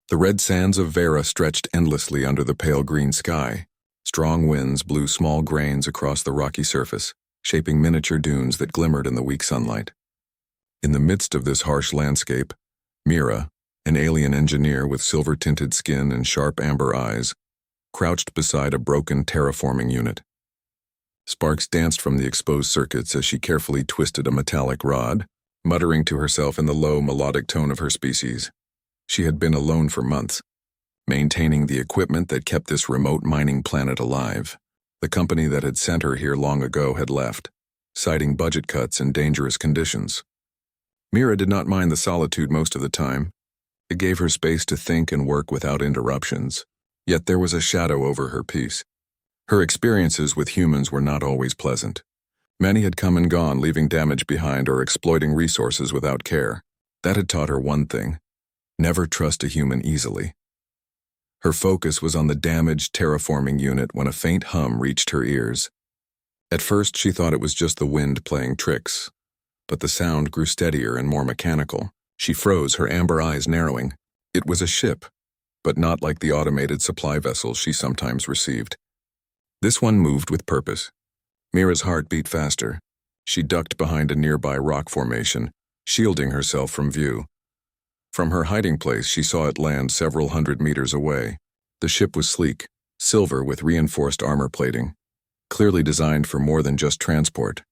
The red sands of Vera stretched endlessly under the pale green sky. Strong winds blew small grains across the rocky surface, shaping miniature dunes that glimmered in the weak sunlight. In the midst of this harsh landscape, Mira, an alien engineer with silver-tinted skin and sharp amber eyes, crouched beside a broken terraforming unit. Sparks danced from the exposed circuits as she carefully twisted a metallic rod, muttering to herself in the low, melodic tone of her species. She had been alone for months, maintaining the equipment that kept this remote mining planet alive. The company that had sent her here long ago had left, citing budget cuts and dangerous conditions. Mira did not mind the solitude most of the time. It gave her space to think and work without interruptions. Yet there was a shadow over her peace. Her experiences with humans were not always pleasant. Many had come and gone, leaving damage behind or exploiting resources without care. That had taught her one thing: never trust a human easily. Her focus was on the damaged terraforming unit when a faint hum reached her ears. At first she thought it was just the wind playing tricks, but the sound grew steadier and more mechanical. She froze, her amber eyes narrowing. It was a ship, but not like the automated supply vessels she sometimes received. This one moved with purpose. Mira's heart beat faster. She ducked behind a nearby rock formation, shielding herself from view. From her hiding place, she saw it land several hundred meters away. The ship was sleek, silver with reinforced armor plating, clearly designed for more than just transport.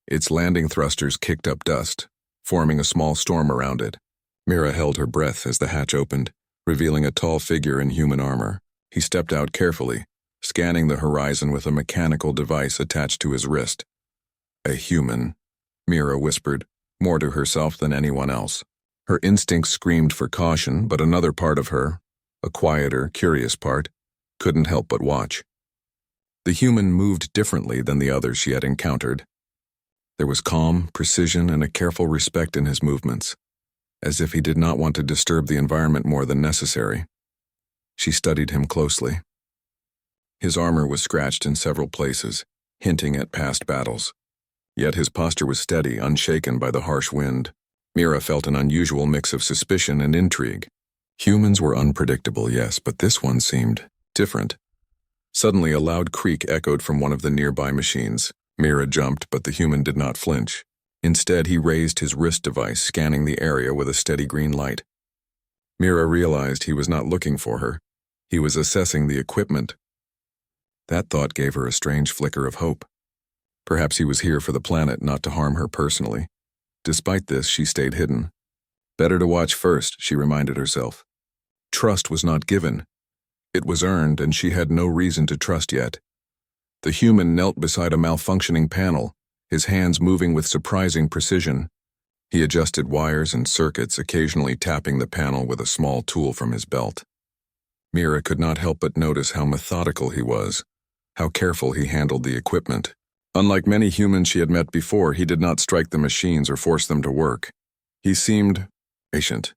Its landing thrusters kicked up dust, forming a small storm around it. Mira held her breath as the hatch opened, revealing a tall figure in human armor. He stepped out carefully, scanning the horizon with a mechanical device attached to his wrist. A human, Mira whispered, more to herself than anyone else. Her instincts screamed for caution, but another part of her, a quieter, curious part, couldn't help but watch. The human moved differently than the others she had encountered. There was calm, precision, and a careful respect in his movements, as if he did not want to disturb the environment more than necessary. She studied him closely. His armor was scratched in several places, hinting at past battles. Yet his posture was steady, unshaken by the harsh wind. Mira felt an unusual mix of suspicion and intrigue. Humans were unpredictable, yes, but this one seemed different. Suddenly, a loud creak echoed from one of the nearby machines. Mira jumped, but the human did not flinch. Instead, he raised his wrist device, scanning the area with a steady green light. Mira realized he was not looking for her. He was assessing the equipment. That thought gave her a strange flicker of hope. Perhaps he was here for the planet, not to harm her personally. Despite this, she stayed hidden. Better to watch first, she reminded herself. Trust was not given. It was earned, and she had no reason to trust yet. The human knelt beside a malfunctioning panel, his hands moving with surprising precision. He adjusted wires and circuits, occasionally tapping the panel with a small tool from his belt. Mira could not help but notice how methodical he was, how careful he handled the equipment. Unlike many humans she had met before, he did not strike the machines or force them to work. He seemed patient.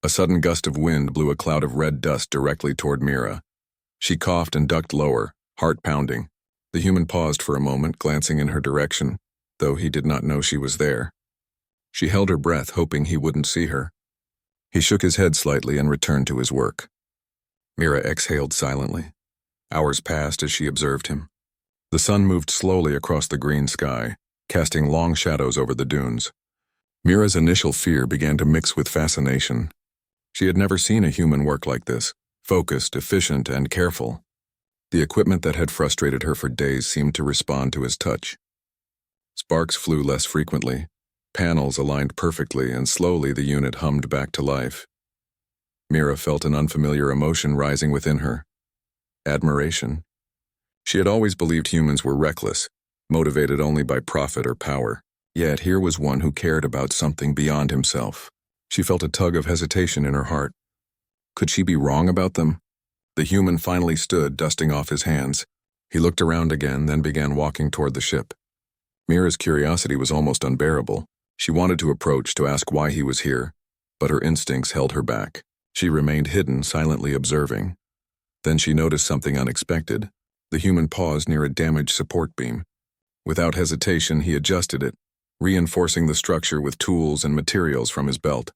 A sudden gust of wind blew a cloud of red dust directly toward Mira. She coughed and ducked lower, heart pounding. The human paused for a moment, glancing in her direction, though he did not know she was there. She held her breath, hoping he wouldn't see her. He shook his head slightly and returned to his work. Mira exhaled silently. Hours passed as she observed him. The sun moved slowly across the green sky, casting long shadows over the dunes. Mira's initial fear began to mix with fascination. She had never seen a human work like this, focused, efficient, and careful. The equipment that had frustrated her for days seemed to respond to his touch. Sparks flew less frequently, panels aligned perfectly, and slowly the unit hummed back to life. Mira felt an unfamiliar emotion rising within her. Admiration. She had always believed humans were reckless, motivated only by profit or power. Yet here was one who cared about something beyond himself. She felt a tug of hesitation in her heart. Could she be wrong about them? The human finally stood, dusting off his hands. He looked around again, then began walking toward the ship. Mira's curiosity was almost unbearable. She wanted to approach to ask why he was here, but her instincts held her back. She remained hidden, silently observing. Then she noticed something unexpected. The human paused near a damaged support beam. Without hesitation, he adjusted it, reinforcing the structure with tools and materials from his belt.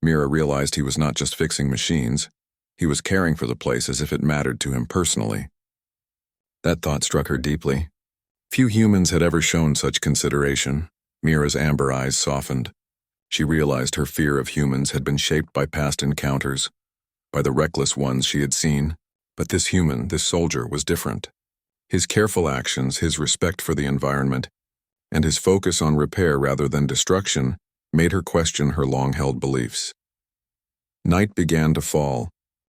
Mira realized he was not just fixing machines, he was caring for the place as if it mattered to him personally. That thought struck her deeply. Few humans had ever shown such consideration. Mira's amber eyes softened. She realized her fear of humans had been shaped by past encounters, by the reckless ones she had seen. But this human, this soldier, was different. His careful actions, his respect for the environment, and his focus on repair rather than destruction made her question her long-held beliefs. Night began to fall,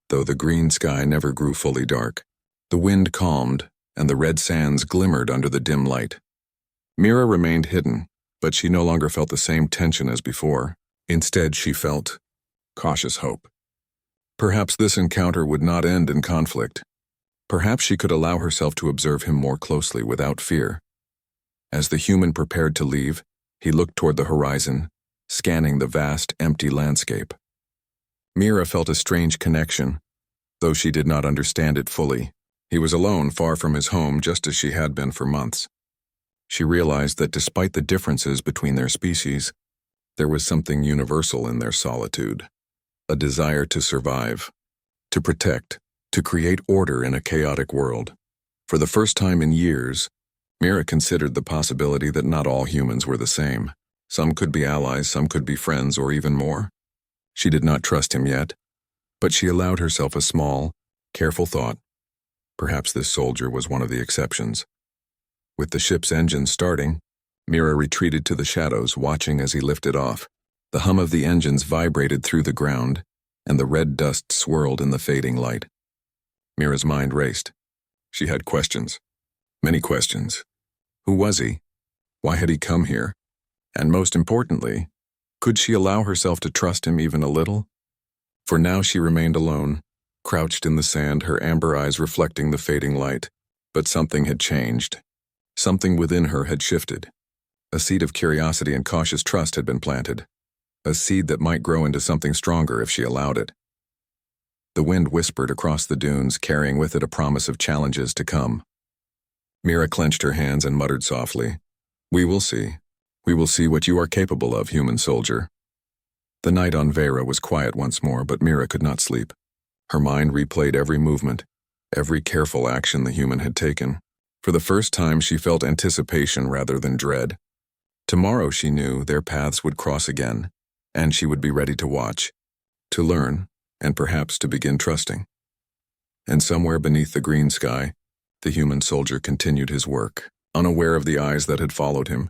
though the green sky never grew fully dark. The wind calmed, and the red sands glimmered under the dim light. Mira remained hidden, but she no longer felt the same tension as before. Instead, she felt cautious hope. Perhaps this encounter would not end in conflict. Perhaps she could allow herself to observe him more closely without fear. As the human prepared to leave, he looked toward the horizon, scanning the vast, empty landscape. Mira felt a strange connection, though she did not understand it fully. He was alone, far from his home, just as she had been for months. She realized that despite the differences between their species, there was something universal in their solitude. A desire to survive, to protect, to create order in a chaotic world. For the first time in years, Mira considered the possibility that not all humans were the same. Some could be allies, some could be friends, or even more. She did not trust him yet, but she allowed herself a small, careful thought. Perhaps this soldier was one of the exceptions. With the ship's engine starting, Mira retreated to the shadows, watching as he lifted off. The hum of the engines vibrated through the ground, and the red dust swirled in the fading light. Mira's mind raced. She had questions. Many questions. Who was he? Why had he come here? And most importantly, could she allow herself to trust him even a little? For now she remained alone, crouched in the sand, her amber eyes reflecting the fading light. But something had changed. Something within her had shifted. A seed of curiosity and cautious trust had been planted. A seed that might grow into something stronger if she allowed it. The wind whispered across the dunes, carrying with it a promise of challenges to come. Mira clenched her hands and muttered softly, "We will see. We will see what you are capable of, human soldier." The night on Vera was quiet once more, but Mira could not sleep. Her mind replayed every movement, every careful action the human had taken. For the first time, she felt anticipation rather than dread. Tomorrow, she knew, their paths would cross again, and she would be ready to watch, to learn, and perhaps to begin trusting. And somewhere beneath the green sky, the human soldier continued his work, unaware of the eyes that had followed him,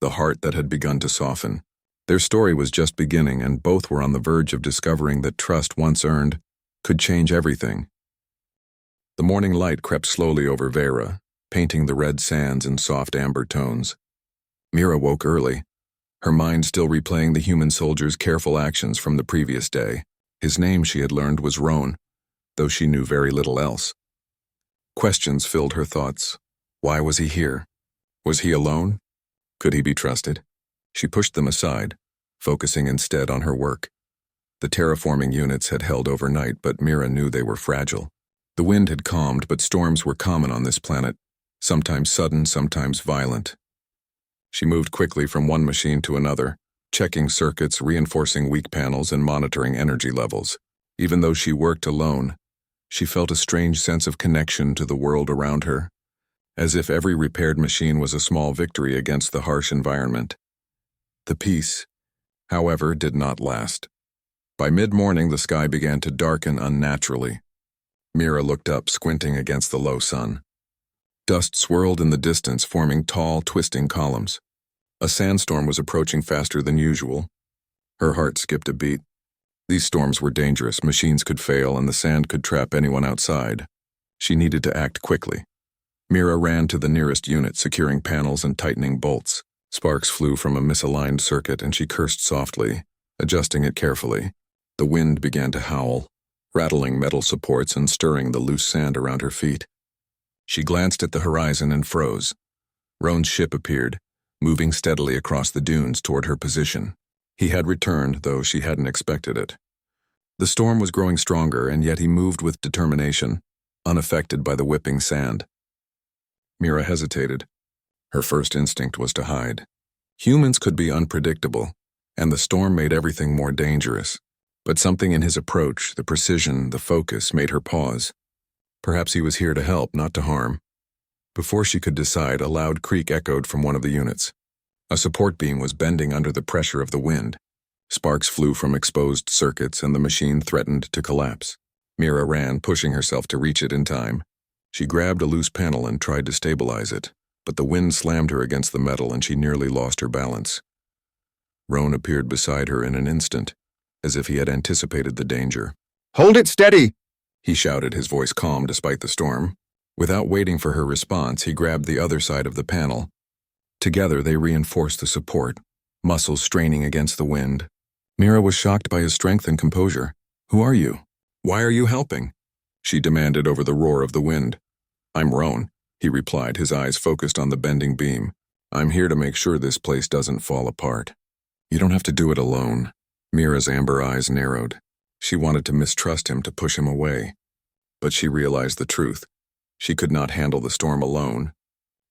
the heart that had begun to soften. Their story was just beginning, and both were on the verge of discovering that trust once earned could change everything. The morning light crept slowly over Vera, painting the red sands in soft amber tones. Mira woke early, her mind still replaying the human soldier's careful actions from the previous day. His name, she had learned, was Roan, though she knew very little else. Questions filled her thoughts. Why was he here? Was he alone? Could he be trusted? She pushed them aside, focusing instead on her work. The terraforming units had held overnight, but Mira knew they were fragile. The wind had calmed, but storms were common on this planet, sometimes sudden, sometimes violent. She moved quickly from one machine to another, checking circuits, reinforcing weak panels, and monitoring energy levels. Even though she worked alone, she felt a strange sense of connection to the world around her, as if every repaired machine was a small victory against the harsh environment. The peace, however, did not last. By mid-morning, the sky began to darken unnaturally. Mira looked up, squinting against the low sun. Dust swirled in the distance, forming tall, twisting columns. A sandstorm was approaching faster than usual. Her heart skipped a beat. These storms were dangerous, machines could fail, and the sand could trap anyone outside. She needed to act quickly. Mira ran to the nearest unit, securing panels and tightening bolts. Sparks flew from a misaligned circuit, and she cursed softly, adjusting it carefully. The wind began to howl, rattling metal supports and stirring the loose sand around her feet. She glanced at the horizon and froze. Roan's ship appeared, moving steadily across the dunes toward her position. He had returned, though she hadn't expected it. The storm was growing stronger, and yet he moved with determination, unaffected by the whipping sand. Mira hesitated. Her first instinct was to hide. Humans could be unpredictable, and the storm made everything more dangerous. But something in his approach, the precision, the focus, made her pause. Perhaps he was here to help, not to harm. Before she could decide, a loud creak echoed from one of the units. A support beam was bending under the pressure of the wind. Sparks flew from exposed circuits, and the machine threatened to collapse. Mira ran, pushing herself to reach it in time. She grabbed a loose panel and tried to stabilize it, but the wind slammed her against the metal and she nearly lost her balance. Roan appeared beside her in an instant, as if he had anticipated the danger. "Hold it steady!" he shouted, his voice calm despite the storm. Without waiting for her response, he grabbed the other side of the panel. Together, they reinforced the support, muscles straining against the wind. Mira was shocked by his strength and composure. "Who are you? Why are you helping?" she demanded over the roar of the wind. "I'm Roan," he replied, his eyes focused on the bending beam. "I'm here to make sure this place doesn't fall apart." "You don't have to do it alone." Mira's amber eyes narrowed. She wanted to mistrust him, to push him away. But she realized the truth. She could not handle the storm alone.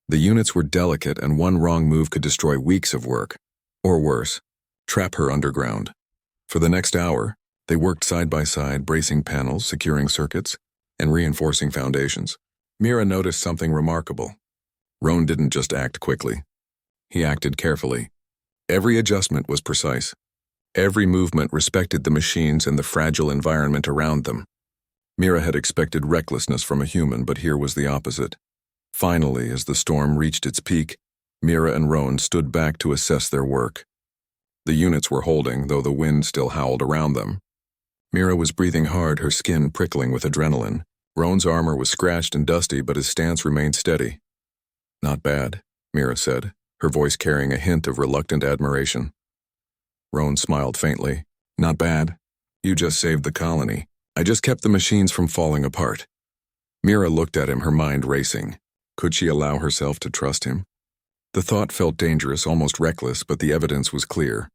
The units were delicate, and one wrong move could destroy weeks of work. Or worse, trap her underground. For the next hour, they worked side by side, bracing panels, securing circuits, and reinforcing foundations. Mira noticed something remarkable. Roan didn't just act quickly. He acted carefully. Every adjustment was precise. Every movement respected the machines and the fragile environment around them. Mira had expected recklessness from a human, but here was the opposite. Finally, as the storm reached its peak, Mira and Roan stood back to assess their work. The units were holding, though the wind still howled around them. Mira was breathing hard, her skin prickling with adrenaline. Roan's armor was scratched and dusty, but his stance remained steady. "Not bad," Mira said, her voice carrying a hint of reluctant admiration. Roan smiled faintly. "Not bad. You just saved the colony. I just kept the machines from falling apart." Mira looked at him, her mind racing. Could she allow herself to trust him? The thought felt dangerous, almost reckless, but the evidence was clear.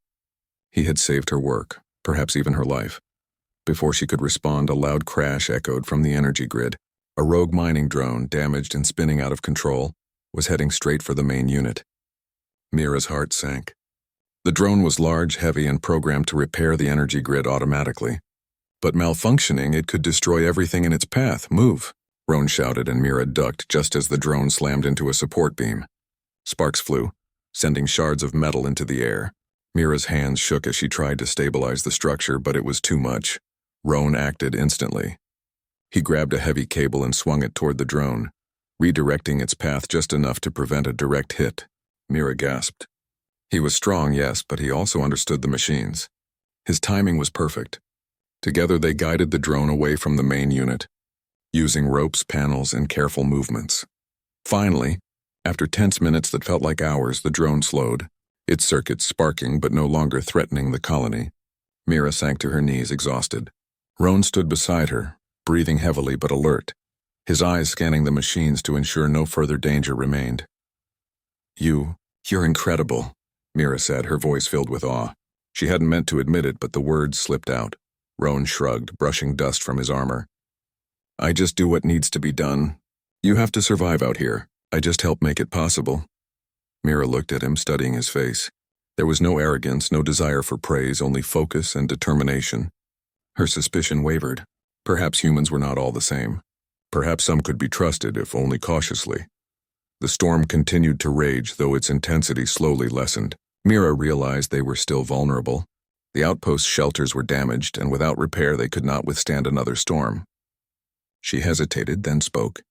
He had saved her work, perhaps even her life. Before she could respond, a loud crash echoed from the energy grid. A rogue mining drone, damaged and spinning out of control, was heading straight for the main unit. Mira's heart sank. The drone was large, heavy, and programmed to repair the energy grid automatically. But malfunctioning, it could destroy everything in its path. "Move!" Roan shouted, and Mira ducked just as the drone slammed into a support beam. Sparks flew, sending shards of metal into the air. Mira's hands shook as she tried to stabilize the structure, but it was too much. Roan acted instantly. He grabbed a heavy cable and swung it toward the drone, redirecting its path just enough to prevent a direct hit. Mira gasped. He was strong, yes, but he also understood the machines. His timing was perfect. Together they guided the drone away from the main unit, using ropes, panels, and careful movements. Finally, after tense minutes that felt like hours, the drone slowed, its circuits sparking but no longer threatening the colony. Mira sank to her knees, exhausted. Roan stood beside her, breathing heavily but alert, his eyes scanning the machines to ensure no further danger remained. You're incredible," Mira said, her voice filled with awe. She hadn't meant to admit it, but the words slipped out. Roan shrugged, brushing dust from his armor. "I just do what needs to be done. You have to survive out here. I just help make it possible." Mira looked at him, studying his face. There was no arrogance, no desire for praise, only focus and determination. Her suspicion wavered. Perhaps humans were not all the same. Perhaps some could be trusted, if only cautiously. The storm continued to rage, though its intensity slowly lessened. Mira realized they were still vulnerable. The outpost shelters were damaged, and without repair they could not withstand another storm. She hesitated, then spoke.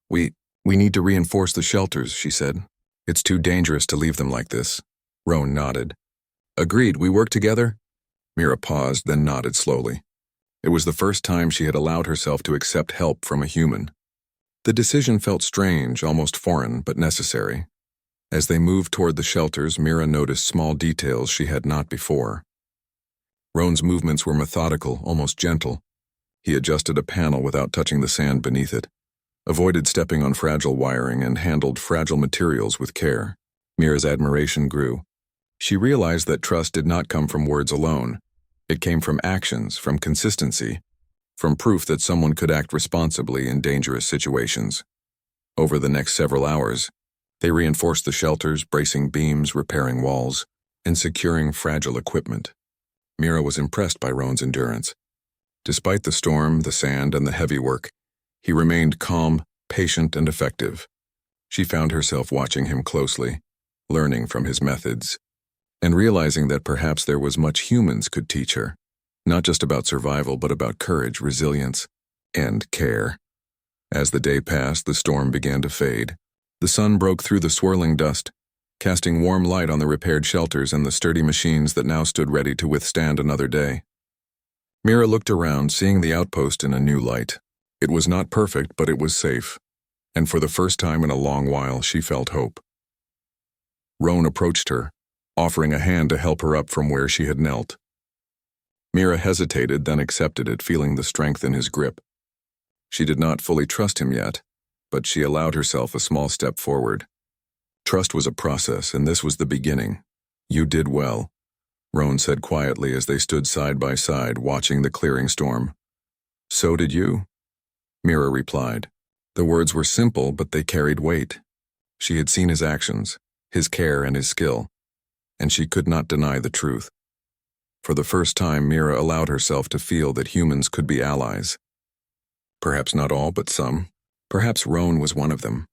We need to reinforce the shelters," she said. "It's too dangerous to leave them like this." Roan nodded. "Agreed, we work together?" Mira paused, then nodded slowly. It was the first time she had allowed herself to accept help from a human. The decision felt strange, almost foreign, but necessary. As they moved toward the shelters, Mira noticed small details she had not before. Roan's movements were methodical, almost gentle. He adjusted a panel without touching the sand beneath it, avoided stepping on fragile wiring, and handled fragile materials with care. Mira's admiration grew. She realized that trust did not come from words alone. It came from actions, from consistency, from proof that someone could act responsibly in dangerous situations. Over the next several hours, they reinforced the shelters, bracing beams, repairing walls, and securing fragile equipment. Mira was impressed by Roan's endurance. Despite the storm, the sand, and the heavy work, he remained calm, patient, and effective. She found herself watching him closely, learning from his methods, and realizing that perhaps there was much humans could teach her, not just about survival, but about courage, resilience, and care. As the day passed, the storm began to fade. The sun broke through the swirling dust, casting warm light on the repaired shelters and the sturdy machines that now stood ready to withstand another day. Mira looked around, seeing the outpost in a new light. It was not perfect, but it was safe, and for the first time in a long while, she felt hope. Roan approached her, offering a hand to help her up from where she had knelt. Mira hesitated, then accepted it, feeling the strength in his grip. She did not fully trust him yet, but she allowed herself a small step forward. Trust was a process, and this was the beginning. "You did well," Roan said quietly as they stood side by side, watching the clearing storm. "So did you," Mira replied. The words were simple, but they carried weight. She had seen his actions, his care, and his skill, and she could not deny the truth. For the first time, Mira allowed herself to feel that humans could be allies. Perhaps not all, but some. Perhaps Roan was one of them.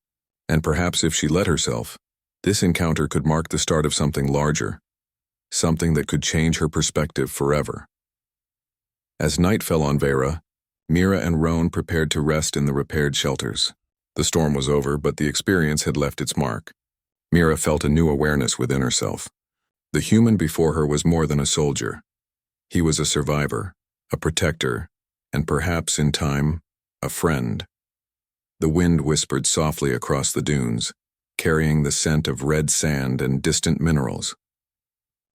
And perhaps if she let herself, this encounter could mark the start of something larger, something that could change her perspective forever. As night fell on Vera, Mira and Roan prepared to rest in the repaired shelters. The storm was over, but the experience had left its mark. Mira felt a new awareness within herself. The human before her was more than a soldier. He was a survivor, a protector, and perhaps, in time, a friend. The wind whispered softly across the dunes, carrying the scent of red sand and distant minerals.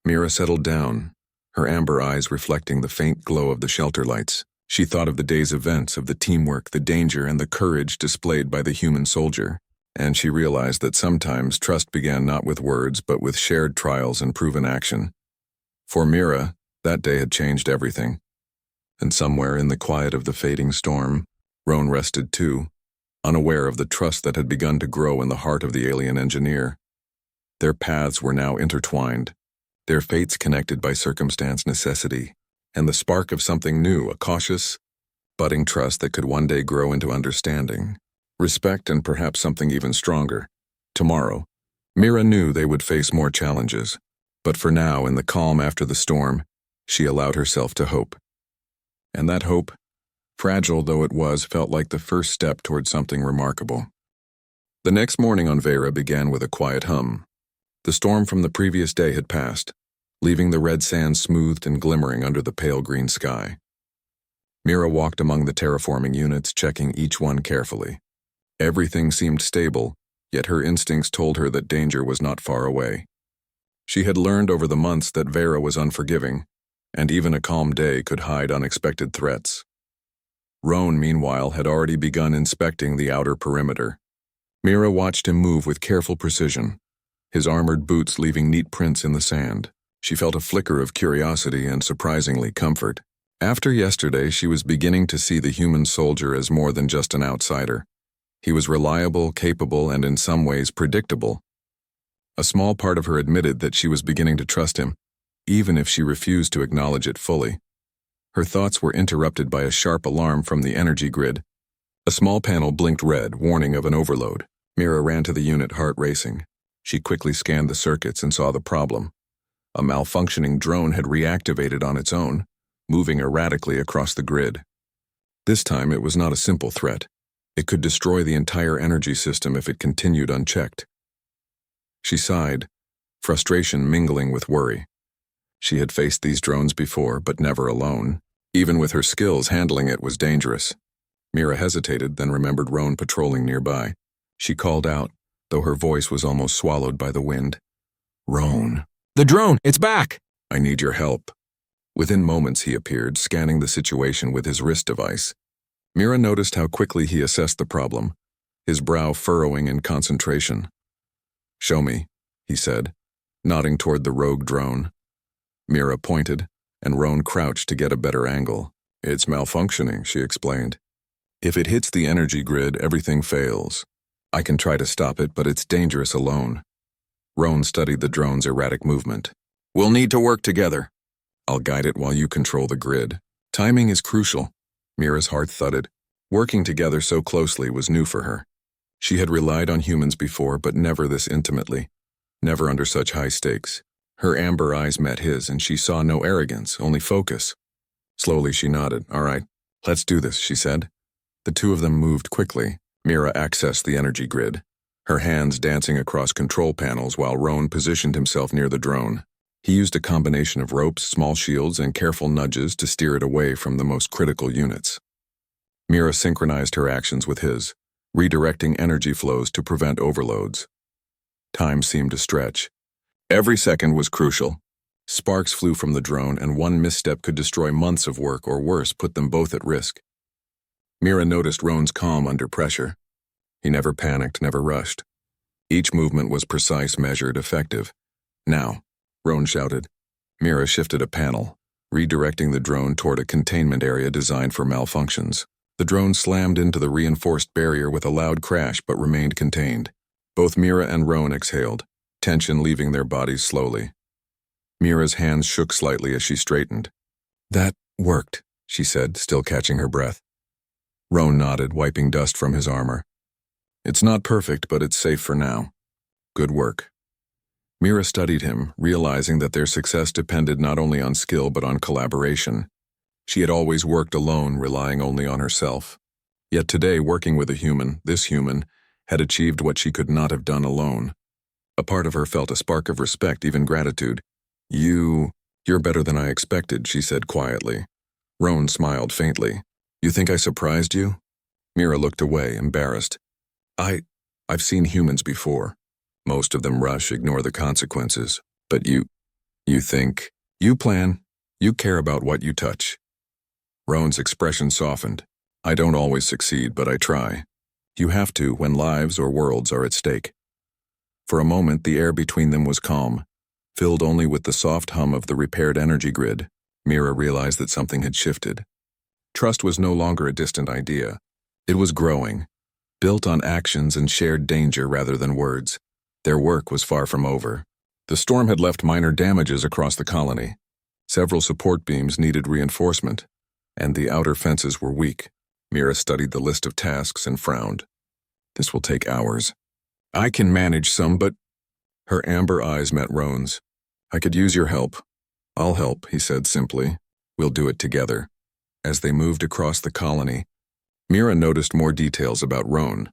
Mira settled down, her amber eyes reflecting the faint glow of the shelter lights. She thought of the day's events, of the teamwork, the danger, and the courage displayed by the human soldier, and she realized that sometimes trust began not with words but with shared trials and proven action. For Mira, that day had changed everything. And somewhere in the quiet of the fading storm, Roan rested too, unaware of the trust that had begun to grow in the heart of the alien engineer. Their paths were now intertwined, their fates connected by circumstance, necessity, and the spark of something new, a cautious, budding trust that could one day grow into understanding, respect, and perhaps something even stronger. Tomorrow, Mira knew they would face more challenges, but for now, in the calm after the storm, she allowed herself to hope. And that hope, fragile though it was, felt like the first step toward something remarkable. The next morning on Vera began with a quiet hum. The storm from the previous day had passed, leaving the red sand smoothed and glimmering under the pale green sky. Mira walked among the terraforming units, checking each one carefully. Everything seemed stable, yet her instincts told her that danger was not far away. She had learned over the months that Vera was unforgiving, and even a calm day could hide unexpected threats. Roan, meanwhile, had already begun inspecting the outer perimeter. Mira watched him move with careful precision, his armored boots leaving neat prints in the sand. She felt a flicker of curiosity and, surprisingly, comfort. After yesterday, she was beginning to see the human soldier as more than just an outsider. He was reliable, capable, and in some ways predictable. A small part of her admitted that she was beginning to trust him, even if she refused to acknowledge it fully. Her thoughts were interrupted by a sharp alarm from the energy grid. A small panel blinked red, warning of an overload. Mira ran to the unit, heart racing. She quickly scanned the circuits and saw the problem. A malfunctioning drone had reactivated on its own, moving erratically across the grid. This time it was not a simple threat. It could destroy the entire energy system if it continued unchecked. She sighed, frustration mingling with worry. She had faced these drones before, but never alone. Even with her skills, handling it was dangerous. Mira hesitated, then remembered Roan patrolling nearby. She called out, though her voice was almost swallowed by the wind. "Roan." "The drone, it's back!" "I need your help." Within moments he appeared, scanning the situation with his wrist device. Mira noticed how quickly he assessed the problem, his brow furrowing in concentration. "Show me," he said, nodding toward the rogue drone. Mira pointed, and Roan crouched to get a better angle. "It's malfunctioning," she explained. "If it hits the energy grid, everything fails. I can try to stop it, but it's dangerous alone." Roan studied the drone's erratic movement. "We'll need to work together." I'll guide it while you control the grid. Timing is crucial. Mira's heart thudded. Working together so closely was new for her. She had relied on humans before, but never this intimately. Never under such high stakes. Her amber eyes met his, and she saw no arrogance, only focus. Slowly she nodded. All right, let's do this, she said. The two of them moved quickly. Mira accessed the energy grid, her hands dancing across control panels while Roan positioned himself near the drone. He used a combination of ropes, small shields, and careful nudges to steer it away from the most critical units. Mira synchronized her actions with his, redirecting energy flows to prevent overloads. Time seemed to stretch. Every second was crucial. Sparks flew from the drone, and one misstep could destroy months of work, or worse, put them both at risk. Mira noticed Roan's calm under pressure. He never panicked, never rushed. Each movement was precise, measured, effective. Now, Roan shouted. Mira shifted a panel, redirecting the drone toward a containment area designed for malfunctions. The drone slammed into the reinforced barrier with a loud crash but remained contained. Both Mira and Roan exhaled, tension leaving their bodies slowly. Mira's hands shook slightly as she straightened. That worked, she said, still catching her breath. Roan nodded, wiping dust from his armor. It's not perfect, but it's safe for now. Good work. Mira studied him, realizing that their success depended not only on skill but on collaboration. She had always worked alone, relying only on herself. Yet today, working with a human, this human, had achieved what she could not have done alone. A part of her felt a spark of respect, even gratitude. You're better than I expected, she said quietly. Roan smiled faintly. You think I surprised you? Mira looked away, embarrassed. I've seen humans before. Most of them rush, ignore the consequences. But you think, you plan, you care about what you touch. Roan's expression softened. I don't always succeed, but I try. You have to when lives or worlds are at stake. For a moment, the air between them was calm, filled only with the soft hum of the repaired energy grid. Mira realized that something had shifted. Trust was no longer a distant idea. It was growing, built on actions and shared danger rather than words. Their work was far from over. The storm had left minor damages across the colony. Several support beams needed reinforcement, and the outer fences were weak. Mira studied the list of tasks and frowned. This will take hours. I can manage some, but... Her amber eyes met Roan's. I could use your help. I'll help, he said simply. We'll do it together. As they moved across the colony, Mira noticed more details about Roan.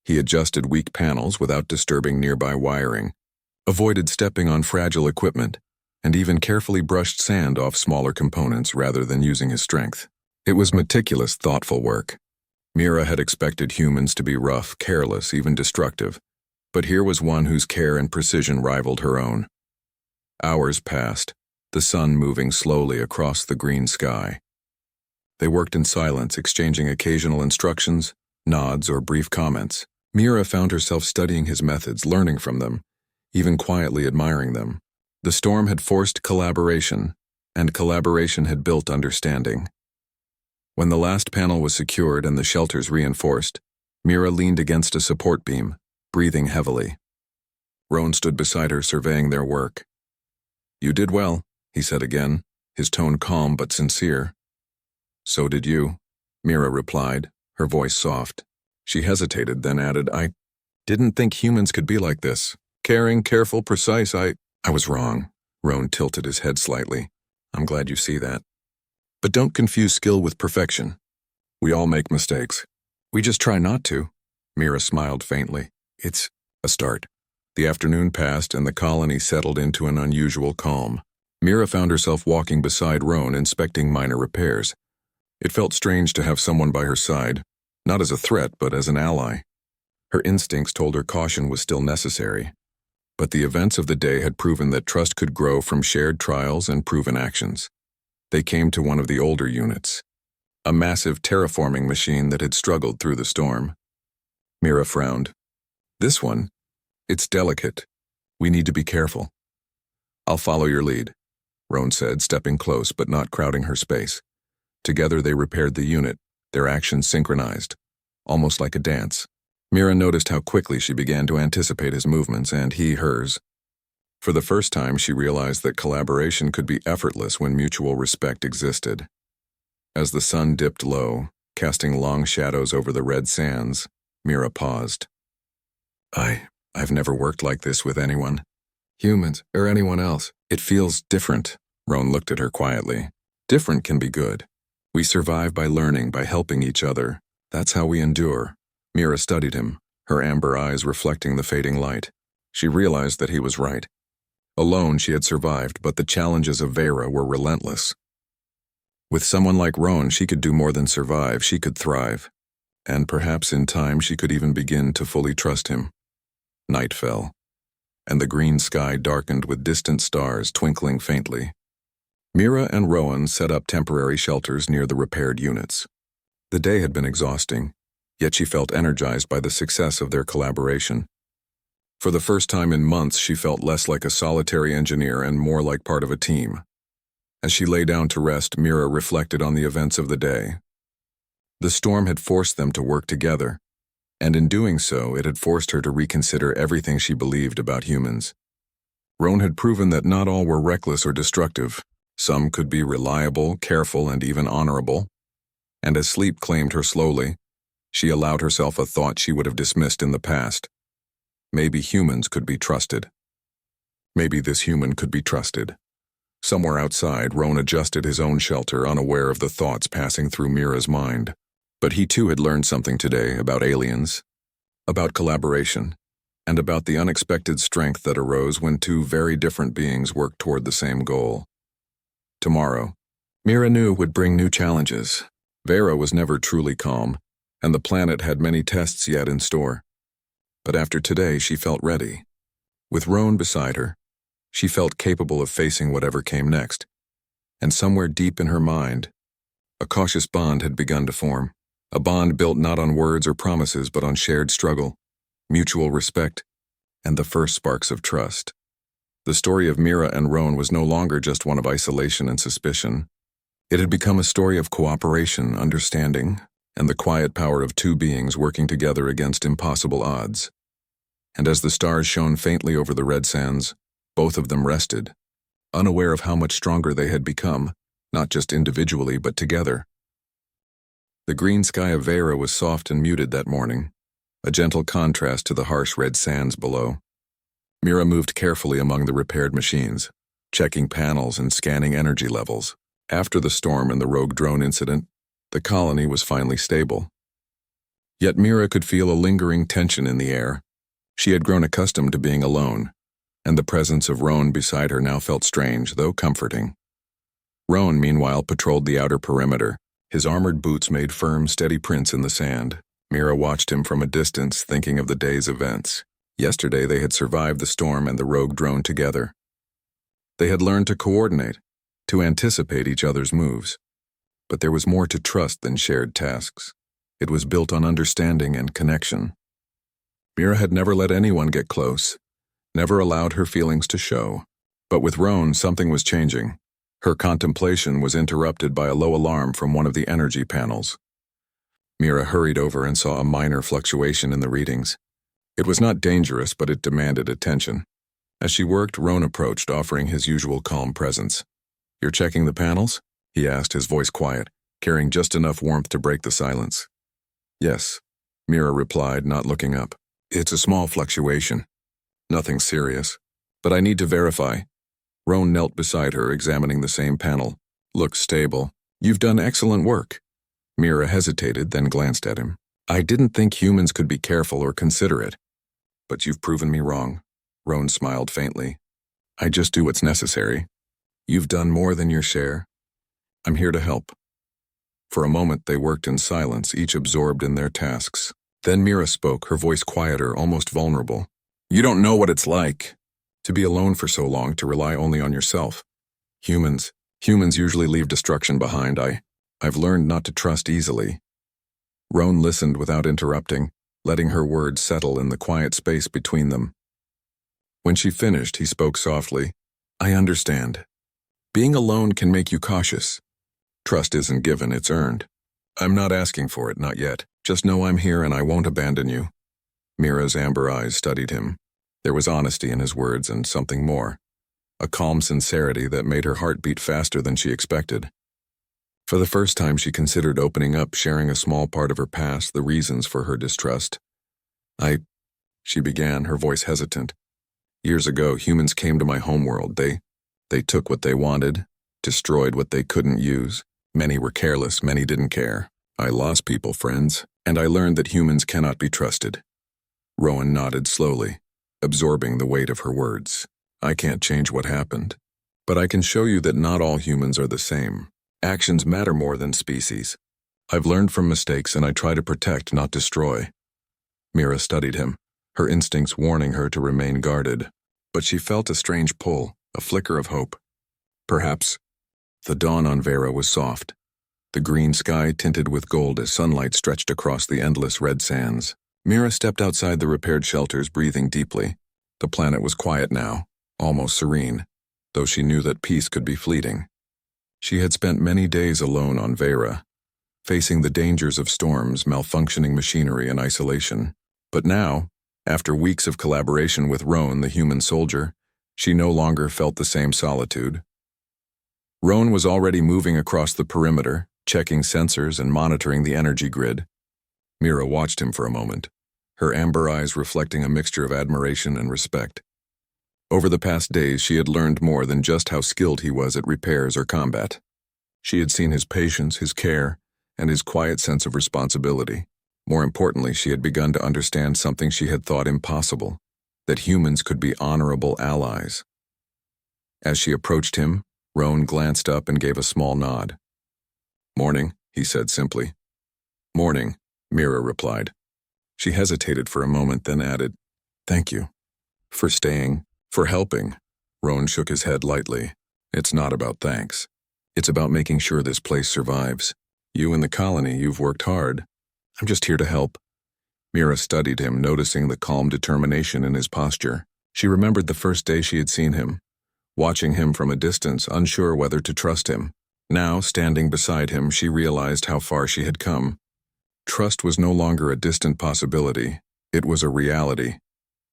He adjusted weak panels without disturbing nearby wiring, avoided stepping on fragile equipment, and even carefully brushed sand off smaller components rather than using his strength. It was meticulous, thoughtful work. Mira had expected humans to be rough, careless, even destructive, but here was one whose care and precision rivaled her own. Hours passed, the sun moving slowly across the green sky. They worked in silence, exchanging occasional instructions, nods, or brief comments. Mira found herself studying his methods, learning from them, even quietly admiring them. The storm had forced collaboration, and collaboration had built understanding. When the last panel was secured and the shelters reinforced, Mira leaned against a support beam, breathing heavily. Roan stood beside her, surveying their work. You did well, he said again, his tone calm but sincere. So did you, Mira replied, her voice soft. She hesitated, then added, I didn't think humans could be like this. Caring, careful, precise, I was wrong. Roan tilted his head slightly. I'm glad you see that. But don't confuse skill with perfection. We all make mistakes. We just try not to. Mira smiled faintly. It's a start. The afternoon passed and the colony settled into an unusual calm. Mira found herself walking beside Roan, inspecting minor repairs. It felt strange to have someone by her side, not as a threat but as an ally. Her instincts told her caution was still necessary. But the events of the day had proven that trust could grow from shared trials and proven actions. They came to one of the older units, a massive terraforming machine that had struggled through the storm. Mira frowned. This one? It's delicate. We need to be careful. I'll follow your lead, Roan said, stepping close but not crowding her space. Together they repaired the unit, their actions synchronized, almost like a dance. Mira noticed how quickly she began to anticipate his movements and he hers. For the first time, she realized that collaboration could be effortless when mutual respect existed. As the sun dipped low, casting long shadows over the red sands, Mira paused. I've never worked like this with anyone. Humans, or anyone else. It feels different. Roan looked at her quietly. Different can be good. We survive by learning, by helping each other. That's how we endure. Mira studied him, her amber eyes reflecting the fading light. She realized that he was right. Alone, she had survived, but the challenges of Vera were relentless. With someone like Roan, she could do more than survive, she could thrive. And perhaps in time she could even begin to fully trust him. Night fell, and the green sky darkened with distant stars twinkling faintly. Mira and Rowan set up temporary shelters near the repaired units. The day had been exhausting, yet she felt energized by the success of their collaboration. For the first time in months, she felt less like a solitary engineer and more like part of a team. As she lay down to rest, Mira reflected on the events of the day. The storm had forced them to work together, and in doing so, it had forced her to reconsider everything she believed about humans. Roan had proven that not all were reckless or destructive. Some could be reliable, careful, and even honorable. And as sleep claimed her slowly, she allowed herself a thought she would have dismissed in the past. Maybe humans could be trusted. Maybe this human could be trusted. Somewhere outside, Roan adjusted his own shelter, unaware of the thoughts passing through Mira's mind. But he too had learned something today about aliens, about collaboration, and about the unexpected strength that arose when two very different beings worked toward the same goal. Tomorrow, Mira knew, would bring new challenges. Vera was never truly calm, and the planet had many tests yet in store. But after today, she felt ready. With Roan beside her, she felt capable of facing whatever came next. And somewhere deep in her mind, a cautious bond had begun to form. A bond built not on words or promises, but on shared struggle, mutual respect, and the first sparks of trust. The story of Mira and Roan was no longer just one of isolation and suspicion. It had become a story of cooperation, understanding, and the quiet power of two beings working together against impossible odds. And as the stars shone faintly over the red sands, both of them rested, unaware of how much stronger they had become, not just individually but together. The green sky of Vera was soft and muted that morning, a gentle contrast to the harsh red sands below. Mira moved carefully among the repaired machines, checking panels and scanning energy levels. After the storm and the rogue drone incident, the colony was finally stable. Yet Mira could feel a lingering tension in the air. She had grown accustomed to being alone, and the presence of Roan beside her now felt strange, though comforting. Roan, meanwhile, patrolled the outer perimeter. His armored boots made firm, steady prints in the sand. Mira watched him from a distance, thinking of the day's events. Yesterday they had survived the storm and the rogue drone together. They had learned to coordinate, to anticipate each other's moves. But there was more to trust than shared tasks. It was built on understanding and connection. Mira had never let anyone get close, never allowed her feelings to show. But with Roan, something was changing. Her contemplation was interrupted by a low alarm from one of the energy panels. Mira hurried over and saw a minor fluctuation in the readings. It was not dangerous, but it demanded attention. As she worked, Roan approached, offering his usual calm presence. "You're checking the panels?" he asked, his voice quiet, carrying just enough warmth to break the silence. "Yes," Mira replied, not looking up. "It's a small fluctuation. Nothing serious. But I need to verify." Roan knelt beside her, examining the same panel. "Looks stable. You've done excellent work." Mira hesitated, then glanced at him. "I didn't think humans could be careful or considerate. But you've proven me wrong." Roan smiled faintly. "I just do what's necessary. You've done more than your share. I'm here to help." For a moment they worked in silence, each absorbed in their tasks. Then Mira spoke, her voice quieter, almost vulnerable. "You don't know what it's like to be alone for so long, to rely only on yourself. Humans usually leave destruction behind. I've learned not to trust easily." Roan listened without interrupting, letting her words settle in the quiet space between them. When she finished, he spoke softly. "I understand. Being alone can make you cautious. Trust isn't given, it's earned. I'm not asking for it, not yet. Just know I'm here and I won't abandon you." Mira's amber eyes studied him. There was honesty in his words and something more, a calm sincerity that made her heart beat faster than she expected. For the first time, she considered opening up, sharing a small part of her past, the reasons for her distrust. She began, her voice hesitant. Years ago, humans came to my homeworld. They took what they wanted, destroyed what they couldn't use. Many were careless, many didn't care. I lost people, friends, and I learned that humans cannot be trusted. Rowan nodded slowly, absorbing the weight of her words. I can't change what happened, but I can show you that not all humans are the same. Actions matter more than species. I've learned from mistakes and I try to protect, not destroy. Mira studied him, her instincts warning her to remain guarded, but she felt a strange pull, a flicker of hope. Perhaps. The dawn on Vera was soft, the green sky tinted with gold as sunlight stretched across the endless red sands. Mira stepped outside the repaired shelters, breathing deeply. The planet was quiet now, almost serene, though she knew that peace could be fleeting. She had spent many days alone on Vera, facing the dangers of storms, malfunctioning machinery, and isolation. But now, after weeks of collaboration with Roan, the human soldier, she no longer felt the same solitude. Roan was already moving across the perimeter, checking sensors and monitoring the energy grid. Mira watched him for a moment, her amber eyes reflecting a mixture of admiration and respect. Over the past days, she had learned more than just how skilled he was at repairs or combat. She had seen his patience, his care, and his quiet sense of responsibility. More importantly, she had begun to understand something she had thought impossible, that humans could be honorable allies. As she approached him, Roan glanced up and gave a small nod. "Morning," he said simply. "Morning," Mira replied. She hesitated for a moment, then added, "Thank you. For staying, for helping." Roan shook his head lightly. "It's not about thanks. It's about making sure this place survives. You and the colony, you've worked hard. I'm just here to help." Mira studied him, noticing the calm determination in his posture. She remembered the first day she had seen him, watching him from a distance, unsure whether to trust him. Now, standing beside him, she realized how far she had come. Trust was no longer a distant possibility. It was a reality,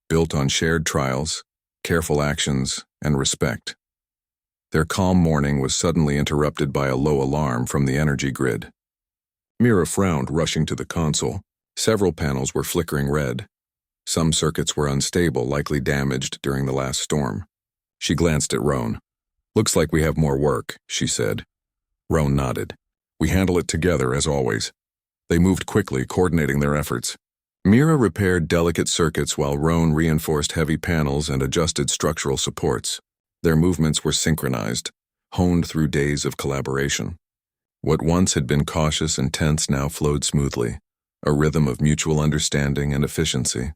built on shared trials, careful actions, and respect. Their calm morning was suddenly interrupted by a low alarm from the energy grid. Mira frowned, rushing to the console. Several panels were flickering red. Some circuits were unstable, likely damaged during the last storm. She glanced at Roan. "Looks like we have more work," she said. Roan nodded. "We handle it together, as always." They moved quickly, coordinating their efforts. Mira repaired delicate circuits while Roan reinforced heavy panels and adjusted structural supports. Their movements were synchronized, honed through days of collaboration. What once had been cautious and tense now flowed smoothly, a rhythm of mutual understanding and efficiency.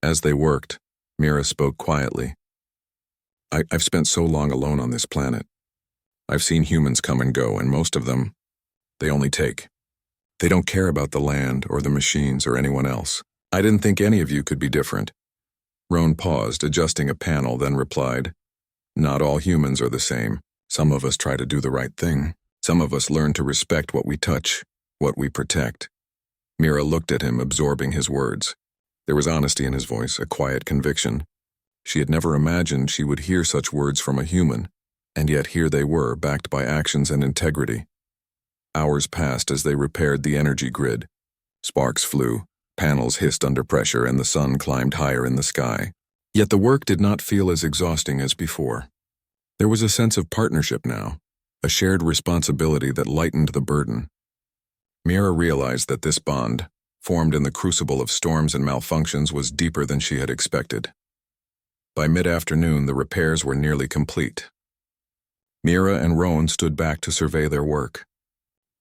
As they worked, Mira spoke quietly. I've spent so long alone on this planet. I've seen humans come and go, and most of them, they only take. They don't care about the land or the machines or anyone else. I didn't think any of you could be different." Roan paused, adjusting a panel, then replied, "Not all humans are the same. Some of us try to do the right thing. Some of us learn to respect what we touch, what we protect." Mira looked at him, absorbing his words. There was honesty in his voice, a quiet conviction. She had never imagined she would hear such words from a human, and yet here they were, backed by actions and integrity. Hours passed as they repaired the energy grid. Sparks flew, panels hissed under pressure, and the sun climbed higher in the sky. Yet the work did not feel as exhausting as before. There was a sense of partnership now, a shared responsibility that lightened the burden. Mira realized that this bond, formed in the crucible of storms and malfunctions, was deeper than she had expected. By mid-afternoon, the repairs were nearly complete. Mira and Roan stood back to survey their work.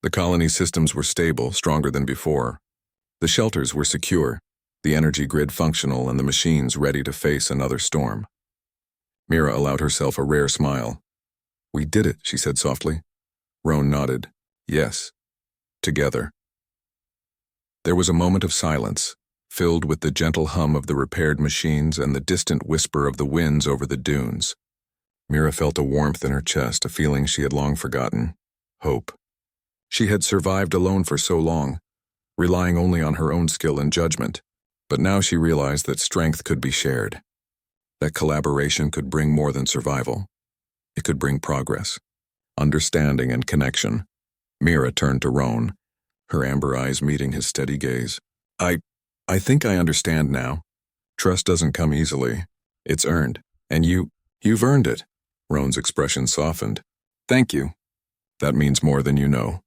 The colony's systems were stable, stronger than before. The shelters were secure, the energy grid functional, and the machines ready to face another storm. Mira allowed herself a rare smile. "We did it," she said softly. Roan nodded. "Yes. Together." There was a moment of silence, filled with the gentle hum of the repaired machines and the distant whisper of the winds over the dunes. Mira felt a warmth in her chest, a feeling she had long forgotten. Hope. She had survived alone for so long, relying only on her own skill and judgment, but now she realized that strength could be shared. that collaboration could bring more than survival. It could bring progress, understanding, and connection. Mira turned to Roan, her amber eyes meeting his steady gaze. I think I understand now. Trust doesn't come easily. It's earned. And you've earned it. Roan's expression softened. Thank you. That means more than you know.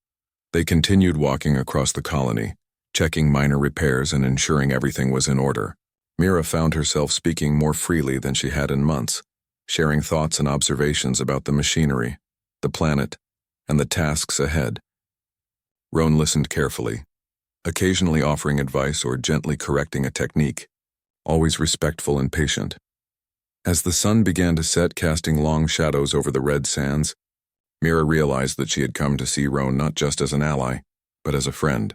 They continued walking across the colony, checking minor repairs and ensuring everything was in order. Mira found herself speaking more freely than she had in months, sharing thoughts and observations about the machinery, the planet, and the tasks ahead. Roan listened carefully, occasionally offering advice or gently correcting a technique, always respectful and patient. As the sun began to set, casting long shadows over the red sands, Mira realized that she had come to see Roan not just as an ally, but as a friend.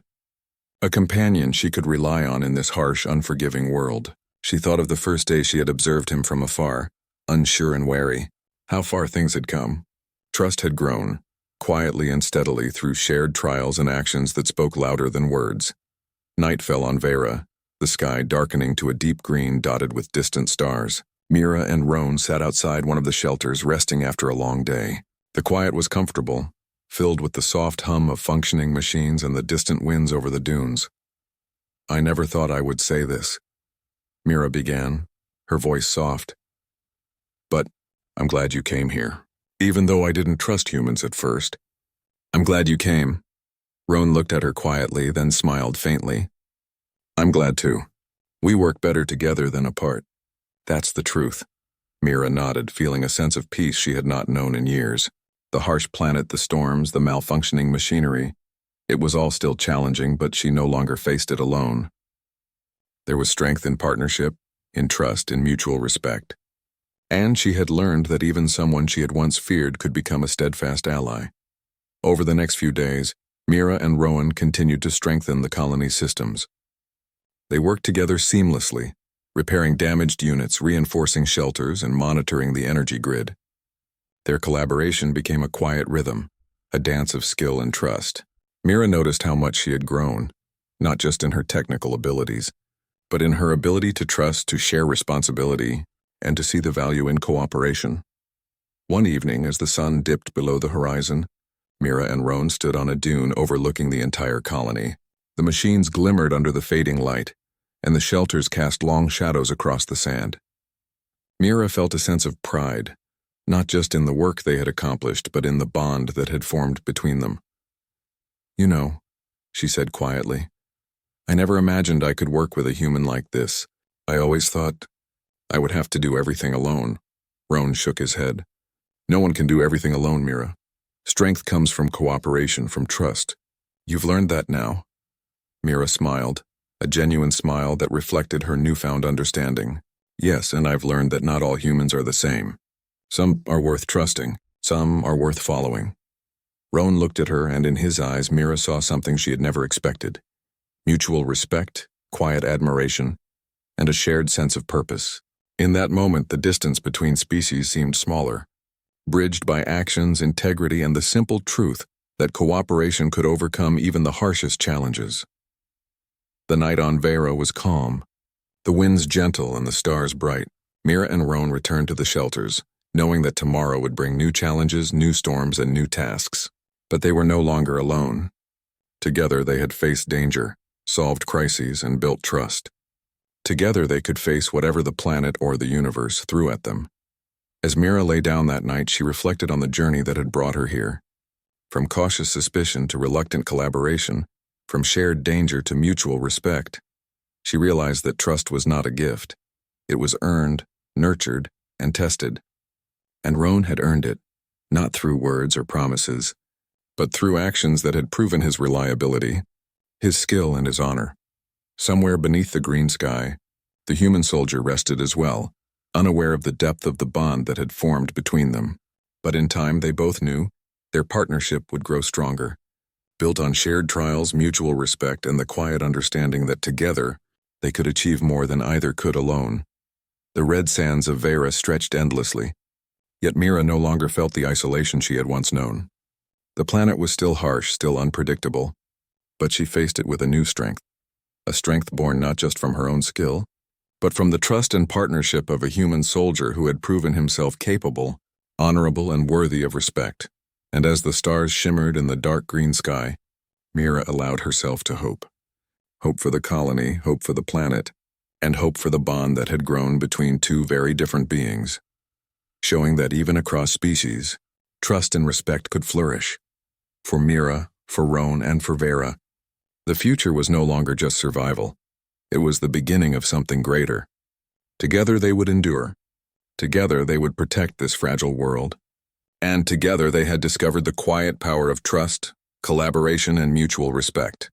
A companion she could rely on in this harsh, unforgiving world. She thought of the first day she had observed him from afar, unsure and wary. How far things had come. Trust had grown, quietly and steadily through shared trials and actions that spoke louder than words. Night fell on Vera, the sky darkening to a deep green dotted with distant stars. Mira and Roan sat outside one of the shelters, resting after a long day. The quiet was comfortable, filled with the soft hum of functioning machines and the distant winds over the dunes. I never thought I would say this, Mira began, her voice soft. But I'm glad you came here. Even though I didn't trust humans at first. I'm glad you came. Roan looked at her quietly, then smiled faintly. I'm glad too. We work better together than apart. That's the truth. Mira nodded, feeling a sense of peace she had not known in years. The harsh planet, the storms, the malfunctioning machinery. It was all still challenging, but she no longer faced it alone. There was strength in partnership, in trust, in mutual respect. And she had learned that even someone she had once feared could become a steadfast ally. Over the next few days, Mira and Roan continued to strengthen the colony's systems. They worked together seamlessly, repairing damaged units, reinforcing shelters, and monitoring the energy grid. Their collaboration became a quiet rhythm, a dance of skill and trust. Mira noticed how much she had grown, not just in her technical abilities, but in her ability to trust, to share responsibility, and to see the value in cooperation. One evening, as the sun dipped below the horizon, Mira and Roan stood on a dune overlooking the entire colony. The machines glimmered under the fading light, and the shelters cast long shadows across the sand. Mira felt a sense of pride, not just in the work they had accomplished, but in the bond that had formed between them. You know, she said quietly, I never imagined I could work with a human like this. I always thought I would have to do everything alone. Roan shook his head. No one can do everything alone, Mira. Strength comes from cooperation, from trust. You've learned that now. Mira smiled, a genuine smile that reflected her newfound understanding. Yes, and I've learned that not all humans are the same. Some are worth trusting, some are worth following. Roan looked at her, and in his eyes Mira saw something she had never expected. Mutual respect, quiet admiration, and a shared sense of purpose. In that moment, the distance between species seemed smaller, bridged by actions, integrity, and the simple truth that cooperation could overcome even the harshest challenges. The night on Vera was calm, the winds gentle and the stars bright. Mira and Roan returned to the shelters, knowing that tomorrow would bring new challenges, new storms, and new tasks. But they were no longer alone. Together they had faced danger, solved crises, and built trust. Together they could face whatever the planet or the universe threw at them. As Mira lay down that night, she reflected on the journey that had brought her here. From cautious suspicion to reluctant collaboration, from shared danger to mutual respect, she realized that trust was not a gift. It was earned, nurtured, and tested. And Roan had earned it, not through words or promises, but through actions that had proven his reliability, his skill, and his honor. Somewhere beneath the green sky, the human soldier rested as well, unaware of the depth of the bond that had formed between them. But in time, they both knew their partnership would grow stronger, built on shared trials, mutual respect, and the quiet understanding that together they could achieve more than either could alone. The red sands of Vera stretched endlessly, yet Mira no longer felt the isolation she had once known. The planet was still harsh, still unpredictable, but she faced it with a new strength, a strength born not just from her own skill, but from the trust and partnership of a human soldier who had proven himself capable, honorable, and worthy of respect. And as the stars shimmered in the dark green sky, Mira allowed herself to hope. Hope for the colony, hope for the planet, and hope for the bond that had grown between two very different beings, showing that even across species, trust and respect could flourish. For Mira, for Roan, and for Vera, the future was no longer just survival. It was the beginning of something greater. Together they would endure. Together they would protect this fragile world. And together they had discovered the quiet power of trust, collaboration, and mutual respect.